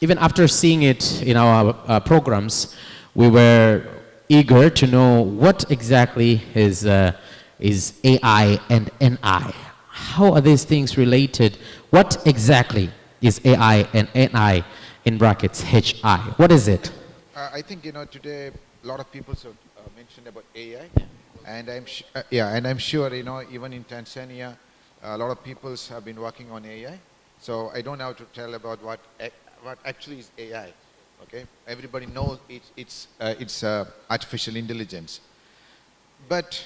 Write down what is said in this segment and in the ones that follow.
even after seeing it in our programs, we were eager to know what exactly is AI and NI. How are these things related? What exactly is AI and NI in brackets HI? What is it? I think today a lot of people have mentioned about AI, and I'm sure even in Tanzania, a lot of people have been working on AI. So I don't have to tell about what actually is AI. Okay, everybody knows it's artificial intelligence. But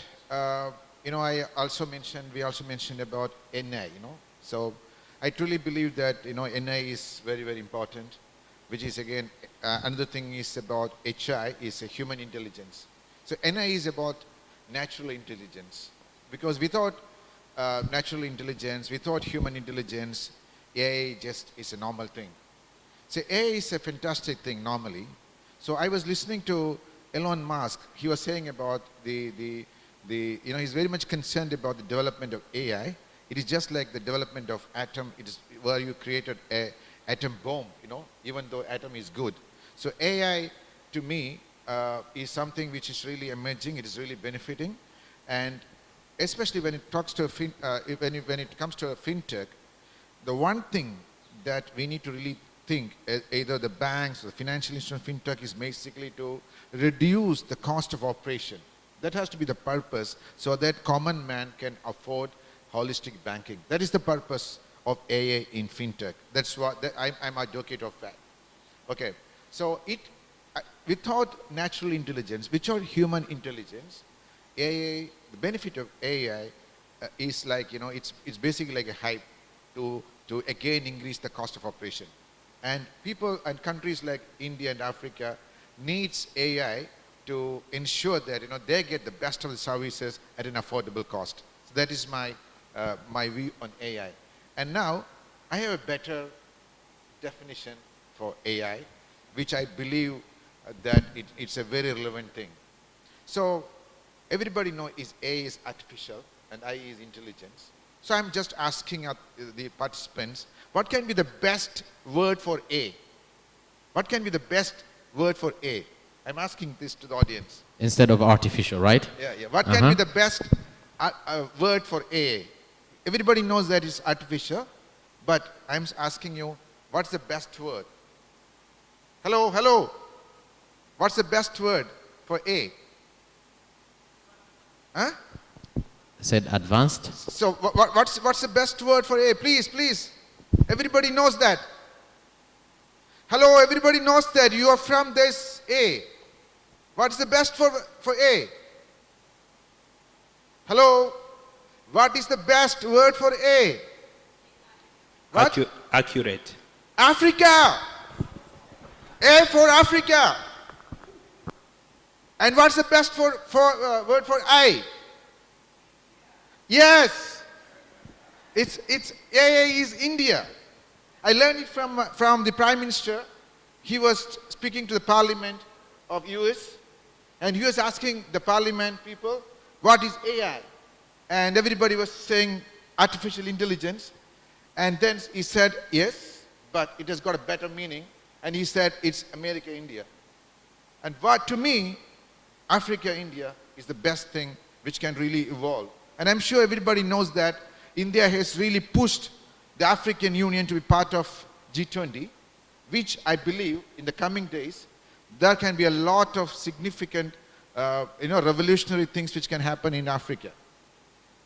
we also mentioned about NI. So I truly believe that NI is very, very important, which is again another thing is about HI is a human intelligence. So NI is about natural intelligence, because without natural intelligence, without human intelligence, AI just is a normal thing. So AI is a fantastic thing normally. So I was listening to Elon Musk. He was saying about he's very much concerned about the development of AI. It is just like the development of atom. It is where you created a atom bomb, even though atom is good. So AI, to me, is something which is really emerging. It is really benefiting, and especially when it talks to when it comes to a fintech, the one thing that we need to really think, either the banks or the financial instrument fintech, is basically to reduce the cost of operation. That has to be the purpose, so that common man can afford holistic banking. That is the purpose of AA in fintech. That's what I'm advocate of that. Okay, so without natural intelligence, without human intelligence, AA, the benefit of AI is like it's basically like a hype to again increase the cost of operation. And people and countries like India and Africa needs AI to ensure that they get the best of the services at an affordable cost. So that is my my view on AI. And now I have a better definition for AI, which I believe that it's a very relevant thing. So everybody knows A is artificial and I is intelligence. So I'm just asking the participants, what can be the best word for A? What can be the best word for A? I'm asking this to the audience. Instead of artificial, right? Yeah. What can be the best word for A? Everybody knows that it's artificial, but I'm asking you, what's the best word? Hello. What's the best word for A? Huh? Said advanced. So what's the best word for A? Please. Everybody knows that. Hello, everybody knows that. You are from this A. What's the best for A? Hello? What is the best word for A? What? Accurate. Africa. A for Africa. And what's the best word for I? Yes. It's AA is India. I learned it from the Prime Minister. He was speaking to the Parliament of US, and he was asking the Parliament people, what is AI? And everybody was saying artificial intelligence. And then he said, yes, but it has got a better meaning. And he said, it's America, India. And what, to me, Africa, India is the best thing which can really evolve. And I'm sure everybody knows that India has really pushed the African Union to be part of G20, which I believe in the coming days, there can be a lot of significant, revolutionary things which can happen in Africa.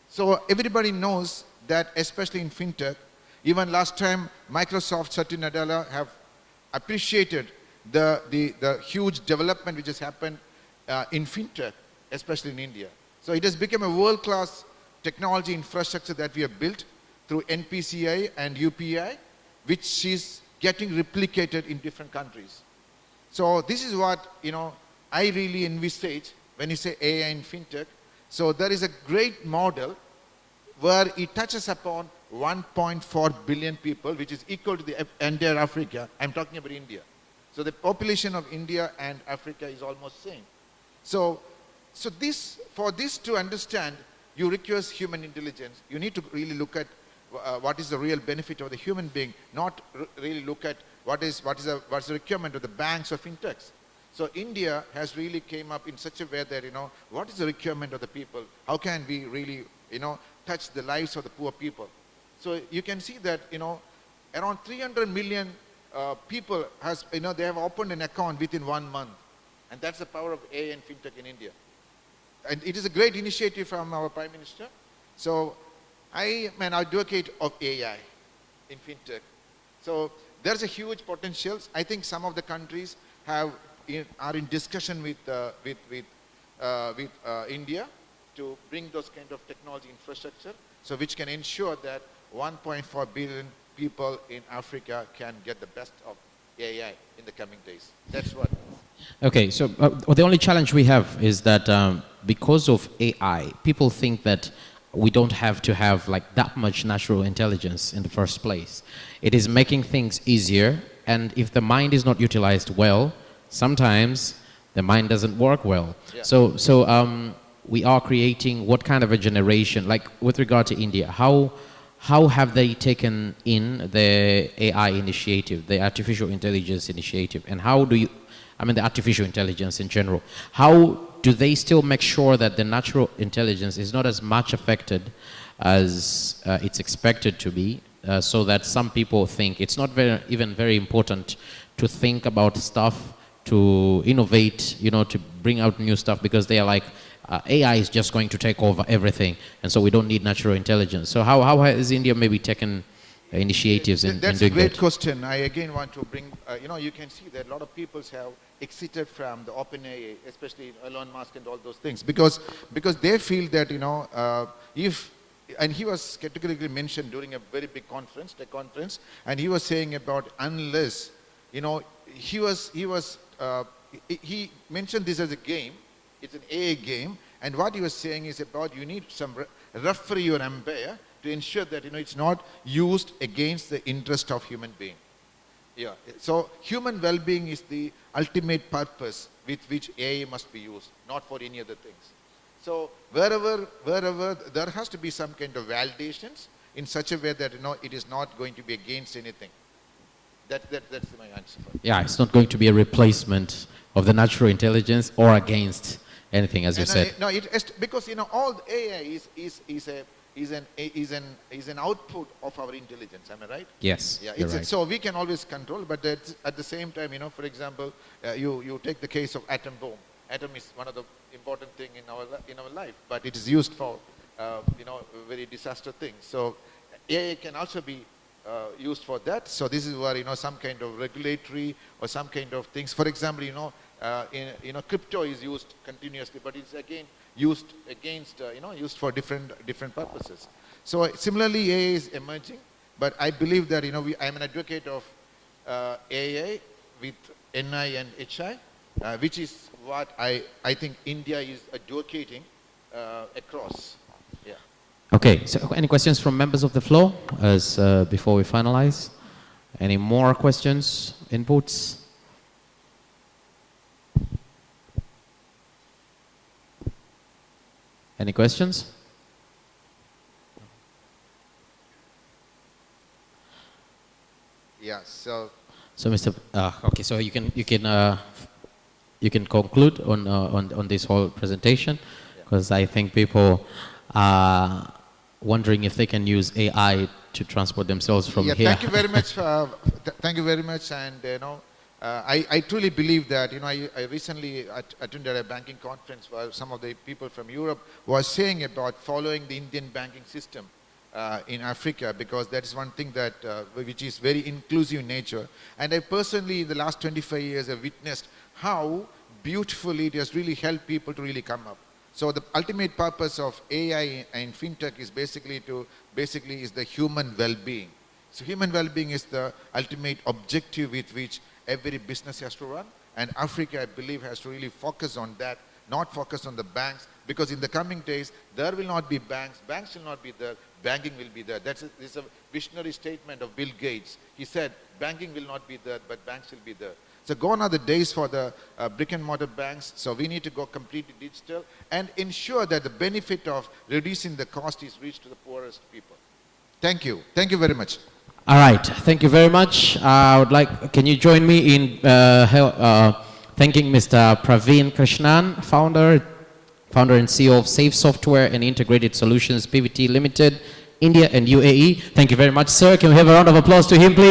So everybody knows that, especially in fintech, even last time Microsoft, Satya Nadella have appreciated the huge development which has happened in fintech, especially in India. So it has become a world-class technology infrastructure that we have built through NPCI and UPI, which is getting replicated in different countries. So this is what I really envisage when you say AI in fintech. So there is a great model where it touches upon 1.4 billion people, which is equal to the entire Africa. I'm talking about India. So the population of India and Africa is almost same. So for this to understand, you require human intelligence. You need to really look at what is the real benefit of the human being, not really look at what's the requirement of the banks or fintechs. So India has really came up in such a way that, what is the requirement of the people? How can we really, touch the lives of the poor people? So you can see that, around 300 million people they have opened an account within 1 month. And that's the power of AI and fintech in India. And it is a great initiative from our Prime Minister. So I am an advocate of AI in fintech. So there's a huge potential. I think some of the countries are in discussion with India to bring those kind of technology infrastructure, so which can ensure that 1.4 billion people in Africa can get the best of AI in the coming days. That's what. Okay, so the only challenge we have is that because of AI, people think that we don't have to have like that much natural intelligence in the first place. It is making things easier, and if the mind is not utilized well, sometimes the mind doesn't work well. Yeah. So we are creating what kind of a generation, like with regard to India, how have they taken in the AI initiative, the artificial intelligence initiative, and how do you, the artificial intelligence in general, how do they still make sure that the natural intelligence is not as much affected as it's expected to be, so that some people think it's not even very important to think about stuff, to innovate, to bring out new stuff, because they are like, AI is just going to take over everything, and so we don't need natural intelligence. So how has India maybe taken initiatives in doing that? That's a great question. I again want to bring, you can see that a lot of people have exited from the OpenAI, especially Elon Musk and all those things, because they feel that, and he was categorically mentioned during a very big conference, tech conference, and he was saying about unless, he mentioned this as a game. It's an AI game, and what he was saying is about you need some referee or umpire to ensure that it's not used against the interest of human being. Yeah. So human well-being is the ultimate purpose with which AI must be used, not for any other things. So wherever there has to be some kind of validations in such a way that it is not going to be against anything. That's my answer. Yeah, it's not going to be a replacement of the natural intelligence or against anything, as you said. No, because all AI is an output of our intelligence. Am I right? Yes. Yeah. You're right. So we can always control, but at the same time, for example, you take the case of atom bomb. Atom is one of the important thing in our life, but it is used for very disaster things. So AI can also be used for that. So this is where some kind of regulatory or some kind of things. For example, crypto is used continuously, but it's again used against used for different purposes. So similarly, AI is emerging, but I believe that I am an advocate of AI with NI and HI, which is what I think India is advocating across. Yeah. Okay, so any questions from members of the floor as before we finalize? Any more questions, inputs? Any questions? Yeah. So Mr. Okay, so you can conclude on this whole presentation, because I think people are wondering if they can use AI to transport themselves from here. Thank you very much. Thank you very much. And I truly believe that I recently attended a banking conference where some of the people from Europe were saying about following the Indian banking system in Africa, because that is one thing that which is very inclusive in nature. And I personally, in the last 25 years, have witnessed how beautifully it has really helped people to really come up. So the ultimate purpose of AI and fintech is basically is the human well-being. So human well-being is the ultimate objective with which every business has to run, and Africa, I believe, has to really focus on that, not focus on the banks, because in the coming days there will not be banks will not be there, banking will be there. This is a visionary statement of Bill Gates. He said banking will not be there, but banks will be there. So gone are the days for the brick and mortar banks. So we need to go completely digital and ensure that the benefit of reducing the cost is reached to the poorest people. Thank you very much. All right, thank you very much. I would like, can you join me in thanking Mr. Praveen Krishnan, founder and CEO of Safe Software and Integrated Solutions PVT Limited, India and UAE. Thank you very much, sir. Can we have a round of applause to him, please?